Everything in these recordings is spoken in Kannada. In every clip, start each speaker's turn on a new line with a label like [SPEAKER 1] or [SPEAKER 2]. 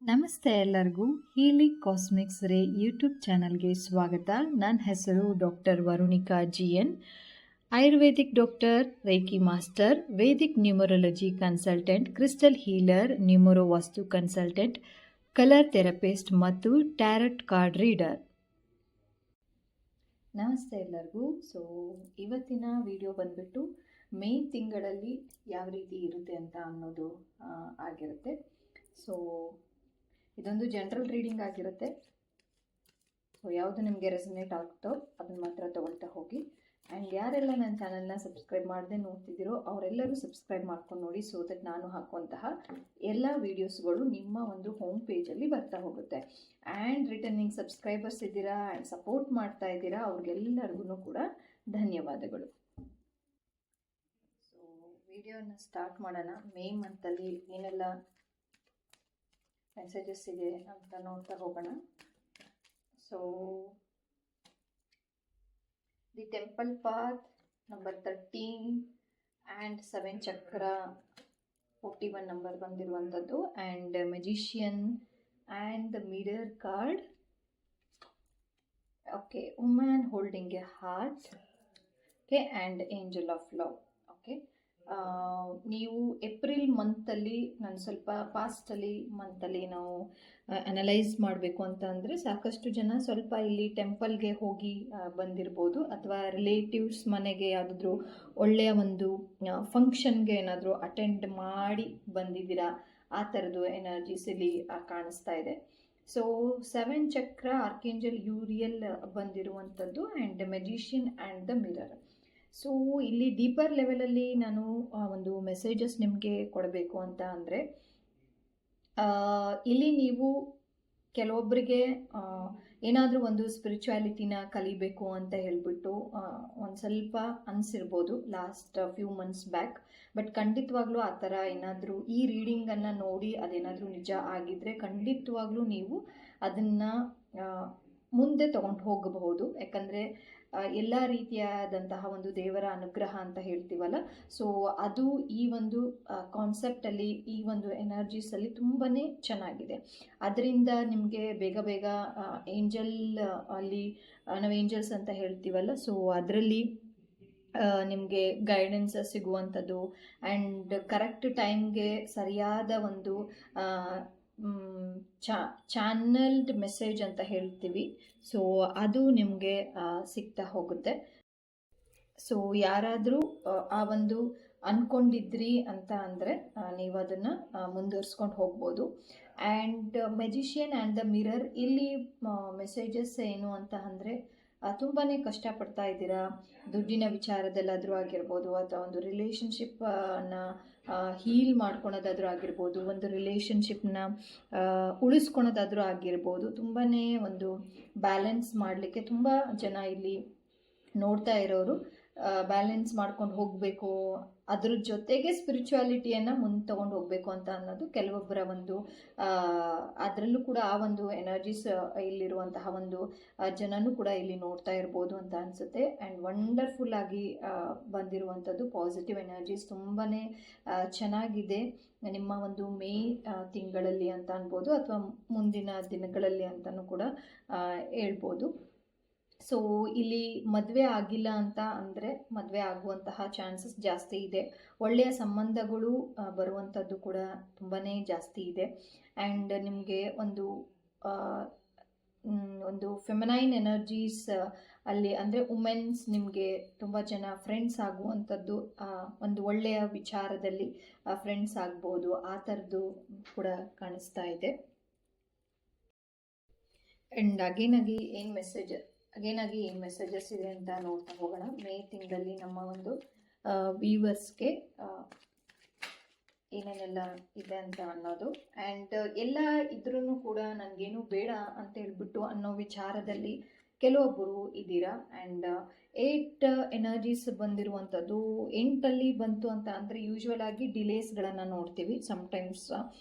[SPEAKER 1] ನಮಸ್ತೆ ಎಲ್ಲರಿಗೂ. ಹೀಲಿಂಗ್ ಕಾಸ್ಮಿಕ್ಸ್ ರೇ ಯೂಟ್ಯೂಬ್ ಚಾನಲ್ಗೆ ಸ್ವಾಗತ. ನನ್ನ ಹೆಸರು doctor Varunika GN, Ayurvedic doctor, reiki master, Vedic numerology consultant, crystal healer, numero vastu consultant, colour therapist ಮತ್ತು ಟ್ಯಾರಟ್ ಕಾರ್ಡ್ ರೀಡರ್. ನಮಸ್ತೆ ಎಲ್ಲರಿಗೂ. ಇವತ್ತಿನ ವಿಡಿಯೋ ಬಂದ್ಬಿಟ್ಟು ಮೇ ತಿಂಗಳಲ್ಲಿ ಯಾವ ರೀತಿ ಇರುತ್ತೆ ಅಂತ ಅನ್ನೋದು ಆಗಿರುತ್ತೆ. ಇದೊಂದು ಜನರಲ್ ರೀಡಿಂಗ್ ಆಗಿರುತ್ತೆ. ಯಾವುದು ನಿಮಗೆ ರೆಸನೇಟ್ ಆಗುತ್ತೋ ಅದನ್ನು ಮಾತ್ರ ತೊಗೊಳ್ತಾ ಹೋಗಿ. ಆ್ಯಂಡ್ ಯಾರೆಲ್ಲ ನನ್ನ ಚಾನಲ್ನ ಸಬ್ಸ್ಕ್ರೈಬ್ ಮಾಡದೆ ನೋಡ್ತಿದ್ದೀರೋ ಅವರೆಲ್ಲರೂ ಸಬ್ಸ್ಕ್ರೈಬ್ ಮಾಡ್ಕೊಂಡು ನೋಡಿ, ಸೊ ದಟ್ ನಾನು ಹಾಕುವಂತಹ ಎಲ್ಲ ವೀಡಿಯೋಸ್ಗಳು ನಿಮ್ಮ ಒಂದು ಹೋಮ್ ಪೇಜಲ್ಲಿ ಬರ್ತಾ ಹೋಗುತ್ತೆ. ಆ್ಯಂಡ್ ರಿಟರ್ನಿಂಗ್ ಸಬ್ಸ್ಕ್ರೈಬರ್ಸ್ ಇದ್ದೀರಾ ಆ್ಯಂಡ್ ಸಪೋರ್ಟ್ ಮಾಡ್ತಾ ಇದ್ದೀರಾ, ಅವ್ರಿಗೆಲ್ಲರಿಗೂ ಕೂಡ ಧನ್ಯವಾದಗಳು. ವಿಡಿಯೋನ ಸ್ಟಾರ್ಟ್ ಮಾಡೋಣ. ಮೇ ಮಂತಲ್ಲಿ ಏನೆಲ್ಲ ಮೆಸೇಜಸ್ ಇದೆ ಅಂತ ನೋಡ್ತಾ ಹೋಗೋಣ. The temple path number 13 and 7 ಚಕ್ರ 41 ನಂಬರ್ ಬಂದಿರುವಂಥದ್ದು, and magician and the mirror card. Okay, woman holding A heart. Okay, and angel of love. Okay, ನೀವು ಏಪ್ರಿಲ್ ಮಂತಲ್ಲಿ ನಾನು ಸ್ವಲ್ಪ ಪಾಸ್ಟಲ್ಲಿ ಮಂತಲ್ಲಿ ನಾವು ಅನಲೈಸ್ ಮಾಡಬೇಕು ಅಂತ ಅಂದರೆ ಸಾಕಷ್ಟು ಜನ ಸ್ವಲ್ಪ ಇಲ್ಲಿ ಟೆಂಪಲ್ಗೆ ಹೋಗಿ ಬಂದಿರ್ಬೋದು, ಅಥವಾ ರಿಲೇಟಿವ್ಸ್ ಮನೆಗೆ ಯಾವುದಾದ್ರೂ ಒಳ್ಳೆಯ ಒಂದು ಫಂಕ್ಷನ್ಗೆ ಏನಾದರೂ ಅಟೆಂಡ್ ಮಾಡಿ ಬಂದಿದ್ದೀರಾ, ಆ ಥರದ್ದು ಎನರ್ಜೀಸ್ ಇಲ್ಲಿ ಕಾಣಿಸ್ತಾ ಇದೆ. 7 ಚಕ್ರ ಆರ್ಕೇಂಜಲ್ ಯೂರಿಯಲ್ ಬಂದಿರುವಂಥದ್ದು, and magician and the mirror. ಇಲ್ಲಿ ಡೀಪರ್ ಲೆವೆಲಲ್ಲಿ ನಾನು ಒಂದು ಮೆಸೇಜಸ್ ನಿಮಗೆ ಕೊಡಬೇಕು ಅಂತ ಅಂದರೆ, ಇಲ್ಲಿ ನೀವು ಕೆಲವೊಬ್ಬರಿಗೆ ಏನಾದರೂ ಒಂದು ಸ್ಪಿರಿಚುಯಾಲಿಟಿನ ಕಲಿಬೇಕು ಅಂತ ಹೇಳಿಬಿಟ್ಟು ಒಂದು ಸ್ವಲ್ಪ ಅನಿಸಿರ್ಬೋದು last few months back. But ಖಂಡಿತವಾಗ್ಲೂ ಆ ಥರ ಏನಾದರೂ ಈ ರೀಡಿಂಗನ್ನು ನೋಡಿ ಅದೇನಾದರೂ ನಿಜ ಆಗಿದ್ದರೆ ಖಂಡಿತವಾಗ್ಲೂ ನೀವು ಅದನ್ನು ಮುಂದೆ ತೊಗೊಂಡು ಹೋಗಬಹುದು. ಯಾಕಂದರೆ ಎಲ್ಲ ರೀತಿಯಾದಂತಹ ಒಂದು ದೇವರ ಅನುಗ್ರಹ ಅಂತ ಹೇಳ್ತೀವಲ್ಲ, ಅದು ಈ ಒಂದು ಕಾನ್ಸೆಪ್ಟಲ್ಲಿ, ಈ ಒಂದು ಎನರ್ಜೀಸಲ್ಲಿ ತುಂಬಾ ಚೆನ್ನಾಗಿದೆ. ಅದರಿಂದ ನಿಮಗೆ ಬೇಗ ಬೇಗ ಏಂಜಲ್ ಅಲ್ಲಿ ನಾವು ಏಂಜಲ್ಸ್ ಅಂತ ಹೇಳ್ತೀವಲ್ಲ, ಅದರಲ್ಲಿ ನಿಮಗೆ ಗೈಡೆನ್ಸ್ ಸಿಗುವಂಥದ್ದು, ಆ್ಯಂಡ್ ಕರೆಕ್ಟ್ ಟೈಮ್ಗೆ ಸರಿಯಾದ ಒಂದು ಚಾನಲ್ಡ್ ಮೆಸೇಜ್ ಅಂತ ಹೇಳ್ತೀವಿ, ಅದು ನಿಮಗೆ ಸಿಗ್ತಾ ಹೋಗುತ್ತೆ. ಯಾರಾದರೂ ಆ ಒಂದು ಅಂದ್ಕೊಂಡಿದ್ರಿ ಅಂತ ಅಂದರೆ ನೀವು ಅದನ್ನು ಮುಂದುವರ್ಸ್ಕೊಂಡು ಹೋಗ್ಬೋದು. And magician and the mirror, ಇಲ್ಲಿ ಮೆಸೇಜಸ್ ಏನು ಅಂತ ಅಂದರೆ ತುಂಬಾ ಕಷ್ಟಪಡ್ತಾ ಇದ್ದೀರಾ, ದುಡ್ಡಿನ ವಿಚಾರದಲ್ಲಾದರೂ ಆಗಿರ್ಬೋದು, ಅಥವಾ ಒಂದು ರಿಲೇಷನ್ಶಿಪ್ಪನ್ನು ಹೀಲ್ ಮಾಡ್ಕೊಳೋದಾದರೂ ಆಗಿರ್ಬೋದು, ಒಂದು ರಿಲೇಷನ್ಶಿಪ್ನ ಉಳಿಸ್ಕೊಳೋದಾದರೂ ಆಗಿರ್ಬೋದು. ತುಂಬಾ ಒಂದು ಬ್ಯಾಲೆನ್ಸ್ ಮಾಡಲಿಕ್ಕೆ ತುಂಬ ಜನ ಇಲ್ಲಿ ನೋಡ್ತಾ ಇರೋರು ಬ್ಯಾಲೆನ್ಸ್ ಮಾಡ್ಕೊಂಡು ಹೋಗಬೇಕು, ಅದ್ರ ಜೊತೆಗೆ ಸ್ಪಿರಿಚುಯಾಲಿಟಿಯನ್ನು ಮುಂದೆ ತೊಗೊಂಡು ಹೋಗಬೇಕು ಅಂತ ಅನ್ನೋದು ಕೆಲವೊಬ್ಬರ ಒಂದು ಅದರಲ್ಲೂ ಕೂಡ ಆ ಒಂದು ಎನರ್ಜೀಸ್ ಇಲ್ಲಿರುವಂತಹ ಒಂದು ಜನನೂ ಕೂಡ ಇಲ್ಲಿ ನೋಡ್ತಾ ಇರ್ಬೋದು ಅಂತ ಅನಿಸುತ್ತೆ. ಆ್ಯಂಡ್ ವಂಡರ್ಫುಲ್ ಆಗಿ ಬಂದಿರುವಂಥದ್ದು ಪಾಸಿಟಿವ್ ಎನರ್ಜೀಸ್ ತುಂಬಾ ಚೆನ್ನಾಗಿದೆ ನಿಮ್ಮ ಒಂದು ಮೇ ತಿಂಗಳಲ್ಲಿ ಅಂತ ಅನ್ಬೋದು, ಅಥವಾ ಮುಂದಿನ ದಿನಗಳಲ್ಲಿ ಅಂತಲೂ ಕೂಡ ಹೇಳ್ಬೋದು. ಇಲ್ಲಿ ಮದುವೆ ಆಗಿಲ್ಲ ಅಂತ ಅಂದರೆ ಮದುವೆ ಆಗುವಂತಹ ಚಾನ್ಸಸ್ ಜಾಸ್ತಿ ಇದೆ. ಒಳ್ಳೆಯ ಸಂಬಂಧಗಳು ಬರುವಂಥದ್ದು ಕೂಡ ತುಂಬಾ ಜಾಸ್ತಿ ಇದೆ. ಆ್ಯಂಡ್ ನಿಮಗೆ ಒಂದು ಫೆಮಿನೈನ್ ಎನರ್ಜೀಸ್ ಅಲ್ಲಿ ಅಂದರೆ ವುಮೆನ್ಸ್ ನಿಮಗೆ ತುಂಬ ಜನ ಫ್ರೆಂಡ್ಸ್ ಆಗುವಂಥದ್ದು, ಒಂದು ಒಳ್ಳೆಯ ವಿಚಾರದಲ್ಲಿ ಫ್ರೆಂಡ್ಸ್ ಆಗ್ಬೋದು, ಆ ಥರದ್ದು ಕೂಡ ಕಾಣಿಸ್ತಾ ಇದೆ. ಆ್ಯಂಡ್ ಅಗೇನಾಗಿ ಏನು ಮೆಸೇಜಸ್ ಇದೆ ಅಂತ ನೋಡ್ತಾ ಹೋಗೋಣ. ಮೇ ತಿಂಗಳಲ್ಲಿ ನಮ್ಮ ಒಂದು ವ್ಯೂವರ್ಸ್ಗೆ ಏನೇನೆಲ್ಲ ಇದೆ ಅಂತ ಅನ್ನೋದು. ಆ್ಯಂಡ್ ಎಲ್ಲ ಇದ್ರೂ ಕೂಡ ನನಗೇನು ಬೇಡ ಅಂತ ಹೇಳ್ಬಿಟ್ಟು ಅನ್ನೋ ವಿಚಾರದಲ್ಲಿ ಕೆಲವೊಬ್ಬರು ಇದ್ದೀರಾ. ಆ್ಯಂಡ್ 8 ಎನರ್ಜೀಸ್ ಬಂದಿರುವಂಥದ್ದು. 8ಅಲ್ಲಿ ಬಂತು ಅಂತ ಅಂದರೆ ಯೂಶ್ವಲ್ ಆಗಿ ಡಿಲೇಸ್ಗಳನ್ನು ನೋಡ್ತೀವಿ, ಸಮ್ಟೈಮ್ಸ್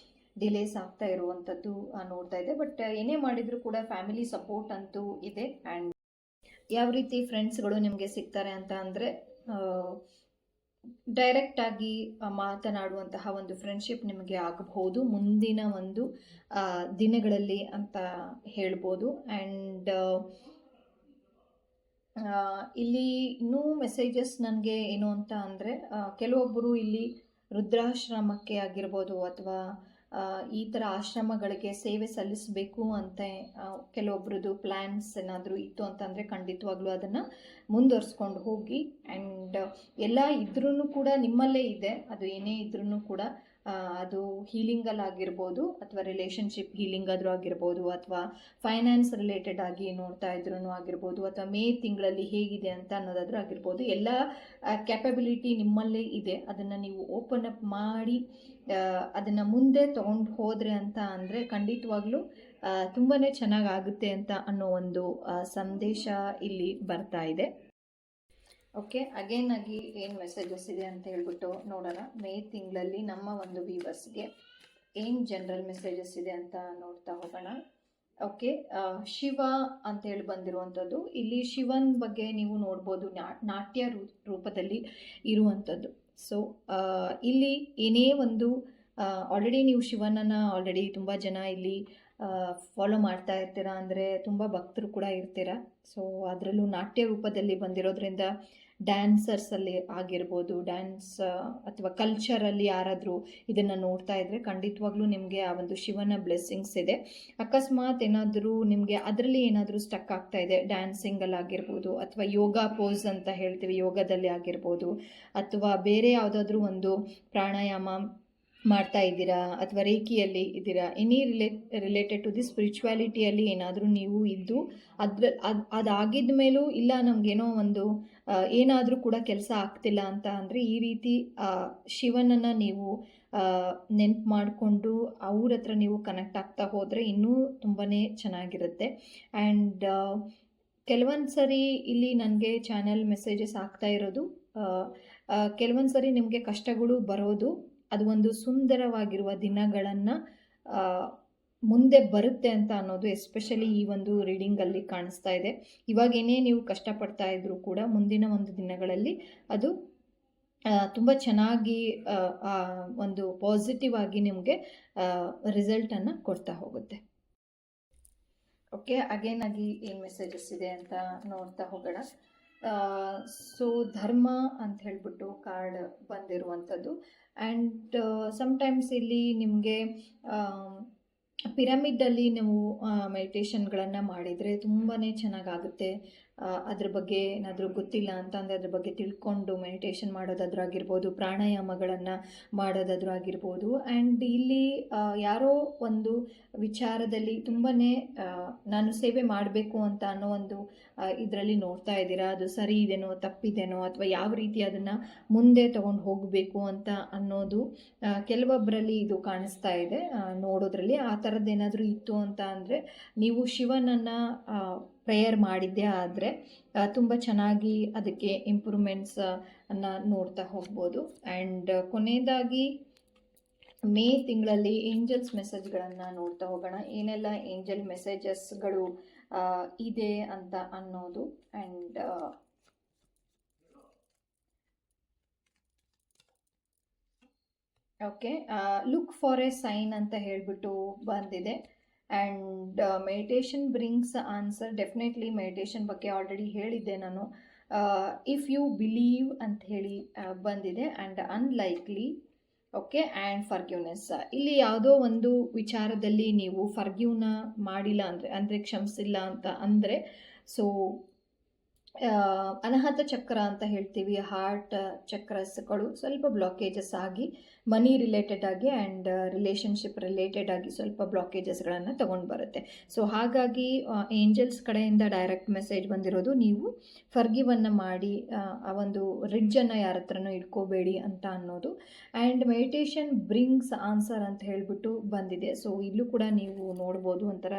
[SPEAKER 1] ಡಿಲೇಸ್ ಆಗ್ತಾ ಇರುವಂಥದ್ದು ನೋಡ್ತಾ ಇದೆ. ಬಟ್ ಏನೇ ಮಾಡಿದರೂ ಕೂಡ ಫ್ಯಾಮಿಲಿ ಸಪೋರ್ಟ್ ಅಂತೂ ಇದೆ. ಆ್ಯಂಡ್ ಯಾವ ರೀತಿ ಫ್ರೆಂಡ್ಸ್ಗಳು ನಿಮಗೆ ಸಿಗ್ತಾರೆ ಅಂತ ಅಂದರೆ ಡೈರೆಕ್ಟಾಗಿ ಮಾತನಾಡುವಂತಹ ಒಂದು ಫ್ರೆಂಡ್ಶಿಪ್ ನಿಮಗೆ ಆಗಬಹುದು ಮುಂದಿನ ಒಂದು ದಿನಗಳಲ್ಲಿ ಅಂತ ಹೇಳ್ಬೋದು. ಆ್ಯಂಡ್ ಇಲ್ಲಿ ಇನ್ನೂ ಮೆಸೇಜಸ್ ನನಗೆ ಏನು ಅಂತ ಅಂದರೆ, ಕೆಲವೊಬ್ಬರು ಇಲ್ಲಿ ವೃದ್ಧಾಶ್ರಮಕ್ಕೆ ಆಗಿರ್ಬೋದು ಅಥವಾ ಈ ಥರ ಆಶ್ರಮಗಳಿಗೆ ಸೇವೆ ಸಲ್ಲಿಸಬೇಕು ಅಂತ ಕೆಲವೊಬ್ರದ್ದು ಪ್ಲ್ಯಾನ್ಸ್ ಏನಾದರೂ ಇತ್ತು ಅಂತಂದರೆ ಖಂಡಿತವಾಗ್ಲೂ ಅದನ್ನು ಮುಂದುವರ್ಸ್ಕೊಂಡು ಹೋಗಿ. ಆ್ಯಂಡ್ ಎಲ್ಲ ಇದ್ರೂ ಕೂಡ ನಿಮ್ಮಲ್ಲೇ ಇದೆ, ಅದು ಏನೇ ಇದ್ರೂ ಕೂಡ ಅದು ಹೀಲಿಂಗಲ್ಲಿ ಆಗಿರ್ಬೋದು ಅಥವಾ ರಿಲೇಷನ್ಶಿಪ್ ಹೀಲಿಂಗ್ ಆದರೂ ಆಗಿರ್ಬೋದು ಅಥವಾ ಫೈನಾನ್ಸ್ ರಿಲೇಟೆಡ್ ಆಗಿ ನೋಡ್ತಾ ಇದ್ರೂ ಆಗಿರ್ಬೋದು ಅಥವಾ ಮೇ ತಿಂಗಳಲ್ಲಿ ಹೇಗಿದೆ ಅಂತ ಅನ್ನೋದಾದ್ರೂ ಆಗಿರ್ಬೋದು. ಎಲ್ಲ ಕ್ಯಾಪಬಿಲಿಟಿ ನಿಮ್ಮಲ್ಲೇ ಇದೆ, ಅದನ್ನು ನೀವು ಓಪನ್ ಅಪ್ ಮಾಡಿ ಅದನ್ನು ಮುಂದೆ ತೊಗೊಂಡು ಹೋದರೆ ಅಂತ ಅಂದರೆ ಖಂಡಿತವಾಗ್ಲೂ ತುಂಬಾ ಚೆನ್ನಾಗಾಗುತ್ತೆ ಅಂತ ಅನ್ನೋ ಒಂದು ಸಂದೇಶ ಇಲ್ಲಿ ಬರ್ತಾ ಇದೆ. ಓಕೆ, ಅಗೇನ್ ಆಗಿ ಏನು ಮೆಸೇಜಸ್ ಇದೆ ಅಂತ ಹೇಳ್ಬಿಟ್ಟು ನೋಡೋಣ. ಮೇ ತಿಂಗಳಲ್ಲಿ ನಮ್ಮ ಒಂದು ವ್ಯೂವರ್ಸ್ಗೆ ಏನು ಜನರಲ್ ಮೆಸೇಜಸ್ ಇದೆ ಅಂತ ನೋಡ್ತಾ ಹೋಗೋಣ. ಓಕೆ, ಶಿವ ಅಂತ ಹೇಳಿ ಬಂದಿರುವಂಥದ್ದು. ಇಲ್ಲಿ ಶಿವನ್ ಬಗ್ಗೆ ನೀವು ನೋಡ್ಬೋದು, ನಾಟ್ಯ ರೂಪದಲ್ಲಿ ಇರುವಂಥದ್ದು. ಸೊ ಇಲ್ಲಿ ಏನೇ ಒಂದು ಆಲ್ರೆಡಿ ನೀವು ಶಿವನನ್ನು ಆಲ್ರೆಡಿ ತುಂಬ ಜನ ಇಲ್ಲಿ ಫಾಲೋ ಮಾಡ್ತಾ ಇರ್ತೀರಾ, ಅಂದರೆ ತುಂಬ ಭಕ್ತರು ಕೂಡ ಇರ್ತೀರ. ಸೊ ಅದರಲ್ಲೂ ನಾಟ್ಯ ರೂಪದಲ್ಲಿ ಬಂದಿರೋದ್ರಿಂದ ಡ್ಯಾನ್ಸರ್ಸಲ್ಲಿ ಆಗಿರ್ಬೋದು, ಡ್ಯಾನ್ಸ್ ಅಥವಾ ಕಲ್ಚರಲ್ಲಿ ಯಾರಾದರೂ ಇದನ್ನು ನೋಡ್ತಾ ಇದ್ದರೆ ಖಂಡಿತವಾಗ್ಲೂ ನಿಮಗೆ ಆ ಒಂದು ಶಿವನ ಬ್ಲೆಸ್ಸಿಂಗ್ಸ್ ಇದೆ. ಅಕಸ್ಮಾತ್ ಏನಾದರೂ ನಿಮಗೆ ಅದರಲ್ಲಿ ಏನಾದರೂ ಸ್ಟಕ್ ಆಗ್ತಾ ಇದೆ, ಡ್ಯಾನ್ಸಿಂಗಲ್ಲಿ ಆಗಿರ್ಬೋದು ಅಥವಾ ಯೋಗ ಪೋಸ್ ಅಂತ ಹೇಳ್ತೀವಿ ಯೋಗದಲ್ಲಿ ಆಗಿರ್ಬೋದು ಅಥವಾ ಬೇರೆ ಯಾವುದಾದ್ರೂ ಒಂದು ಪ್ರಾಣಾಯಾಮ ಮಾಡ್ತಾ ಇದ್ದೀರಾ ಅಥವಾ ರೇಖಿಯಲ್ಲಿ ಇದ್ದೀರಾ, ಎನಿ ರಿಲೇಟೆಡ್ ಟು ದಿ ಸ್ಪಿರಿಚುವಾಲಿಟಿಯಲ್ಲಿ ಏನಾದರೂ ನೀವು ಇದ್ದು ಅದಾಗಿದ್ದ ಮೇಲೂ ಇಲ್ಲ ನಮಗೇನೋ ಒಂದು ಏನಾದರೂ ಕೂಡ ಕೆಲಸ ಆಗ್ತಿಲ್ಲ ಅಂತ ಅಂದರೆ ಈ ರೀತಿ ಶಿವನನ್ನು ನೀವು ನೆನ್ಪು ಮಾಡಿಕೊಂಡು ಅವ್ರ ಹತ್ರ ನೀವು ಕನೆಕ್ಟ್ ಆಗ್ತಾ ಹೋದರೆ ಇನ್ನೂ ತುಂಬಾ ಚೆನ್ನಾಗಿರುತ್ತೆ. ಆ್ಯಂಡ್ ಕೆಲವೊಂದು ಸರಿ ಇಲ್ಲಿ ನನಗೆ ಚಾನಲ್ ಮೆಸೇಜಸ್ ಆಗ್ತಾ ಇರೋದು, ಕೆಲವೊಂದು ಸರಿ ನಿಮಗೆ ಕಷ್ಟಗಳು ಬರೋದು ಅದು ಒಂದು ಸುಂದರವಾಗಿರುವ ದಿನಗಳನ್ನು ಮುಂದೆ ಬರುತ್ತೆ ಅಂತ ಅನ್ನೋದು ಎಸ್ಪೆಷಲಿ ಈ ಒಂದು ರೀಡಿಂಗಲ್ಲಿ ಕಾಣಿಸ್ತಾ ಇದೆ. ಇವಾಗೇನೇ ನೀವು ಕಷ್ಟಪಡ್ತಾ ಇದ್ರೂ ಕೂಡ ಮುಂದಿನ ಒಂದು ದಿನಗಳಲ್ಲಿ ಅದು ತುಂಬ ಚೆನ್ನಾಗಿ ಒಂದು ಪಾಸಿಟಿವ್ ಆಗಿ ನಿಮಗೆ ರಿಸಲ್ಟನ್ನು ಕೊಡ್ತಾ ಹೋಗುತ್ತೆ. ಓಕೆ, ಅಗೇನ್ ಆಗಿ ಏನು ಮೆಸೇಜಸ್ ಇದೆ ಅಂತ ನೋಡ್ತಾ ಹೋಗೋಣ. ಸೊ ಧರ್ಮ ಅಂತ ಹೇಳ್ಬಿಟ್ಟು ಕಾರ್ಡ್ ಬಂದಿರುವಂಥದ್ದು. ಆ್ಯಂಡ್ ಸಮ್ಟೈಮ್ಸ್ ಇಲ್ಲಿ ನಿಮಗೆ ಪಿರಮಿಡಲ್ಲಿ ನೀವು ಮೆಡಿಟೇಷನ್ಗಳನ್ನು ಮಾಡಿದರೆ ತುಂಬಾ ಚೆನ್ನಾಗಾಗುತ್ತೆ. ಅದ್ರ ಬಗ್ಗೆ ಏನಾದರೂ ಗೊತ್ತಿಲ್ಲ ಅಂತ ಅಂದರೆ ಅದ್ರ ಬಗ್ಗೆ ತಿಳ್ಕೊಂಡು ಮೆಡಿಟೇಷನ್ ಮಾಡೋದಾದ್ರೂ ಆಗಿರ್ಬೋದು, ಪ್ರಾಣಾಯಾಮಗಳನ್ನು ಮಾಡೋದಾದ್ರೂ ಆಗಿರ್ಬೋದು. ಆ್ಯಂಡ್ ಇಲ್ಲಿ ಯಾರೋ ಒಂದು ವಿಚಾರದಲ್ಲಿ ತುಂಬಾ ನಾನು ಸೇವೆ ಮಾಡಬೇಕು ಅಂತ ಅನ್ನೋ ಒಂದು ಇದರಲ್ಲಿ ನೋಡ್ತಾ ಇದ್ದೀರಾ, ಅದು ಸರಿ ಇದೆನೋ ತಪ್ಪಿದೆನೋ ಅಥವಾ ಯಾವ ರೀತಿ ಅದನ್ನು ಮುಂದೆ ತೊಗೊಂಡು ಹೋಗಬೇಕು ಅಂತ ಅನ್ನೋದು ಕೆಲವೊಬ್ಬರಲ್ಲಿ ಇದು ಕಾಣಿಸ್ತಾ ಇದೆ ನೋಡೋದ್ರಲ್ಲಿ. ಆ ಥರದ್ದೇನಾದರೂ ಇತ್ತು ಅಂತ ಅಂದರೆ ನೀವು ಶಿವನನ್ನು ಪ್ರೇಯರ್ ಮಾಡಿದ್ದೇ ಆದರೆ ತುಂಬ ಚೆನ್ನಾಗಿ ಅದಕ್ಕೆ ಇಂಪ್ರೂವ್ಮೆಂಟ್ಸ್ ಅನ್ನು ನೋಡ್ತಾ ಹೋಗ್ಬೋದು. ಆ್ಯಂಡ್ ಕೊನೆಯದಾಗಿ ಮೇ ತಿಂಗಳಲ್ಲಿ ಏಂಜಲ್ಸ್ ಮೆಸೇಜ್ಗಳನ್ನು ನೋಡ್ತಾ ಹೋಗೋಣ, ಏನೆಲ್ಲ ಏಂಜಲ್ ಮೆಸೇಜಸ್ಗಳು ಇದೆ ಅಂತ ಅನ್ನೋದು. And okay, look for a sign ಅಂತ ಹೇಳಿಬಿಟ್ಟು ಬಂದಿದೆ. And meditation brings answer. Definitely meditation ಬಗ್ಗೆ ಆಲ್ರೆಡಿ ಹೇಳಿದ್ದೆ ನಾನು. ಇಫ್ ಯು ಬಿಲೀವ್ ಅಂತ ಹೇಳಿ ಬಂದಿದೆ. And unlikely. Okay, and forgiveness. ಇಲ್ಲಿ ಯಾವುದೋ ಒಂದು ವಿಚಾರದಲ್ಲಿ ನೀವು ಫರ್ಗ್ಯೂನ ಮಾಡಿಲ್ಲ ಅಂದರೆ ಕ್ಷಮಿಸಿಲ್ಲ ಅಂತ ಅಂದರೆ, ಸೊ ಅನಾಹತ ಚಕ್ರ ಅಂತ ಹೇಳ್ತೀವಿ, ಹಾರ್ಟ್ ಚಕ್ರಸ್ಗಳು ಸ್ವಲ್ಪ ಬ್ಲಾಕೇಜಸ್ ಆಗಿ ಮನಿ ರಿಲೇಟೆಡ್ ಆಗಿ ಆ್ಯಂಡ್ ರಿಲೇಷನ್ಶಿಪ್ ರಿಲೇಟೆಡ್ ಆಗಿ ಸ್ವಲ್ಪ ಬ್ಲಾಕೇಜಸ್ಗಳನ್ನು ತೊಗೊಂಡು ಬರುತ್ತೆ. ಸೊ ಹಾಗಾಗಿ ಏಂಜಲ್ಸ್ ಕಡೆಯಿಂದ ಡೈರೆಕ್ಟ್ ಮೆಸೇಜ್ ಬಂದಿರೋದು, ನೀವು ಫರ್ಗಿವನ್ನು ಮಾಡಿ ಆ ಒಂದು ರಿಡ್ಜನ್ನು ಯಾರ ಹತ್ರನೂ ಇಟ್ಕೋಬೇಡಿ ಅಂತ ಅನ್ನೋದು. ಆ್ಯಂಡ್ ಮೆಡಿಟೇಷನ್ ಬ್ರಿಂಗ್ಸ್ ಆನ್ಸರ್ ಅಂತ ಹೇಳಿಬಿಟ್ಟು ಬಂದಿದೆ. ಸೊ ಇಲ್ಲೂ ಕೂಡ ನೀವು ನೋಡ್ಬೋದು, ಒಂಥರ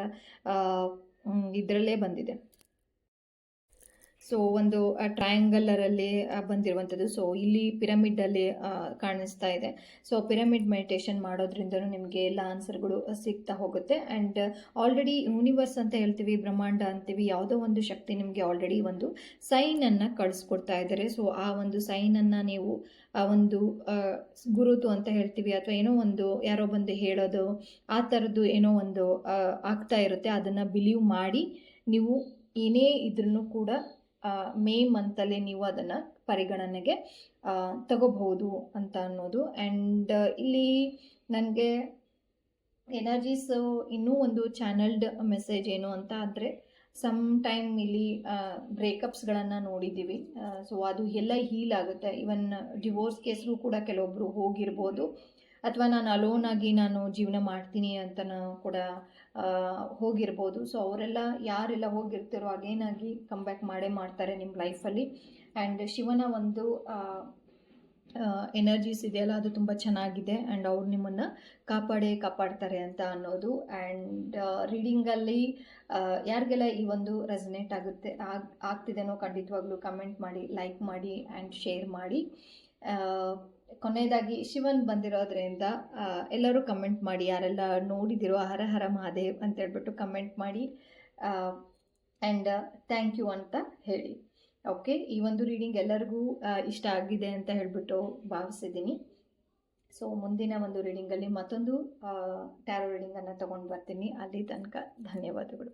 [SPEAKER 1] ಇದರಲ್ಲೇ ಬಂದಿದೆ. ಸೊ ಒಂದು ಟ್ರಯಾಂಗಲರಲ್ಲಿ ಬಂದಿರುವಂಥದ್ದು. ಸೊ ಇಲ್ಲಿ ಪಿರಮಿಡಲ್ಲಿ ಕಾಣಿಸ್ತಾ ಇದೆ. ಸೊ ಪಿರಮಿಡ್ ಮೆಡಿಟೇಷನ್ ಮಾಡೋದ್ರಿಂದನೂ ನಿಮಗೆ ಎಲ್ಲ ಆನ್ಸರ್ಗಳು ಸಿಗ್ತಾ ಹೋಗುತ್ತೆ. ಆ್ಯಂಡ್ ಆಲ್ರೆಡಿ ಯೂನಿವರ್ಸ್ ಅಂತ ಹೇಳ್ತೀವಿ, ಬ್ರಹ್ಮಾಂಡ ಅಂತೀವಿ, ಯಾವುದೋ ಒಂದು ಶಕ್ತಿ ನಿಮಗೆ ಆಲ್ರೆಡಿ ಒಂದು ಸೈನನ್ನು ಕಳಿಸ್ಕೊಡ್ತಾ ಇದ್ದಾರೆ. ಸೊ ಆ ಒಂದು ಸೈನನ್ನು ನೀವು ಆ ಒಂದು ಗುರುತು ಅಂತ ಹೇಳ್ತೀವಿ, ಅಥವಾ ಏನೋ ಒಂದು ಯಾರೋ ಬಂದು ಹೇಳೋದು, ಆ ಥರದ್ದು ಏನೋ ಒಂದು ಆಗ್ತಾ ಇರುತ್ತೆ. ಅದನ್ನು ಬಿಲೀವ್ ಮಾಡಿ ನೀವು ಏನೇ ಇದ್ರೂ ಕೂಡ ಮೇ ಮಂತಲ್ಲಿ ನೀವು ಅದನ್ನು ಪರಿಗಣನೆಗೆ ತಗೋಬಹುದು ಅಂತ ಅನ್ನೋದು. ಆ್ಯಂಡ್ ಇಲ್ಲಿ ನನಗೆ ಎನರ್ಜೀಸು ಇನ್ನೂ ಒಂದು ಚಾನಲ್ಡ್ ಮೆಸೇಜ್ ಏನು ಅಂತ ಆದರೆ, ಸಮ್ ಟೈಮ್ ಇಲ್ಲಿ ಬ್ರೇಕಪ್ಸ್ಗಳನ್ನು ನೋಡಿದ್ದೀವಿ. ಸೊ ಅದು ಎಲ್ಲ ಹೀಲ್ ಆಗುತ್ತೆ. ಈವನ್ ಡಿವೋರ್ಸ್ ಕೇಸ್ಗೂ ಕೂಡ ಕೆಲವೊಬ್ಬರು ಹೋಗಿರ್ಬೋದು, ಅಥವಾ ನಾನು ಅಲೋನ್ ಆಗಿ ನಾನು ಜೀವನ ಮಾಡ್ತೀನಿ ಅಂತನೂ ಕೂಡ ಹೋಗಿರ್ಬೋದು. ಸೊ ಅವರೆಲ್ಲ ಯಾರೆಲ್ಲ ಹೋಗಿರ್ತಾರೋ ಅಗೇನಾಗಿ ಕಮ್ಬ್ಯಾಕ್ ಮಾಡೇ ಮಾಡ್ತಾರೆ ನಿಮ್ಮ ಲೈಫಲ್ಲಿ. ಆ್ಯಂಡ್ ಶಿವನ ಒಂದು ಎನರ್ಜೀಸ್ ಇದೆಯಲ್ಲ, ಅದು ತುಂಬ ಚೆನ್ನಾಗಿದೆ. ಆ್ಯಂಡ್ ಅವ್ರು ನಿಮ್ಮನ್ನು ಕಾಪಾಡ್ತಾರೆ ಅಂತ ಅನ್ನೋದು. ಆ್ಯಂಡ್ ರೀಡಿಂಗಲ್ಲಿ ಯಾರಿಗೆಲ್ಲ ಈ ಒಂದು ರೆಸನೇಟ್ ಆಗ್ತಿದೆನೋ ಖಂಡಿತವಾಗ್ಲೂ ಕಮೆಂಟ್ ಮಾಡಿ, ಲೈಕ್ ಮಾಡಿ ಆ್ಯಂಡ್ ಶೇರ್ ಮಾಡಿ. ಕೊನೆಯದಾಗಿ ಶಿವನ್ ಬಂದಿರೋದ್ರಿಂದ ಎಲ್ಲರೂ ಕಮೆಂಟ್ ಮಾಡಿ, ಯಾರೆಲ್ಲ ನೋಡಿದಿರೋ ಹರ ಹರ ಮಹಾದೇವ್ ಅಂತ ಹೇಳ್ಬಿಟ್ಟು ಕಮೆಂಟ್ ಮಾಡಿ ಆ್ಯಂಡ್ ಥ್ಯಾಂಕ್ ಯು ಅಂತ ಹೇಳಿ. ಓಕೆ, ಈ ಒಂದು ರೀಡಿಂಗ್ ಎಲ್ಲರಿಗೂ ಇಷ್ಟ ಆಗಿದೆ ಅಂತ ಹೇಳ್ಬಿಟ್ಟು ಭಾವಿಸಿದ್ದೀನಿ. ಸೊ ಮುಂದಿನ ಒಂದು ರೀಡಿಂಗಲ್ಲಿ ಮತ್ತೊಂದು ಟ್ಯಾರೋ ರೀಡಿಂಗನ್ನು ತೊಗೊಂಡು ಬರ್ತೀನಿ. ಅಲ್ಲಿ ತನಕ ಧನ್ಯವಾದಗಳು.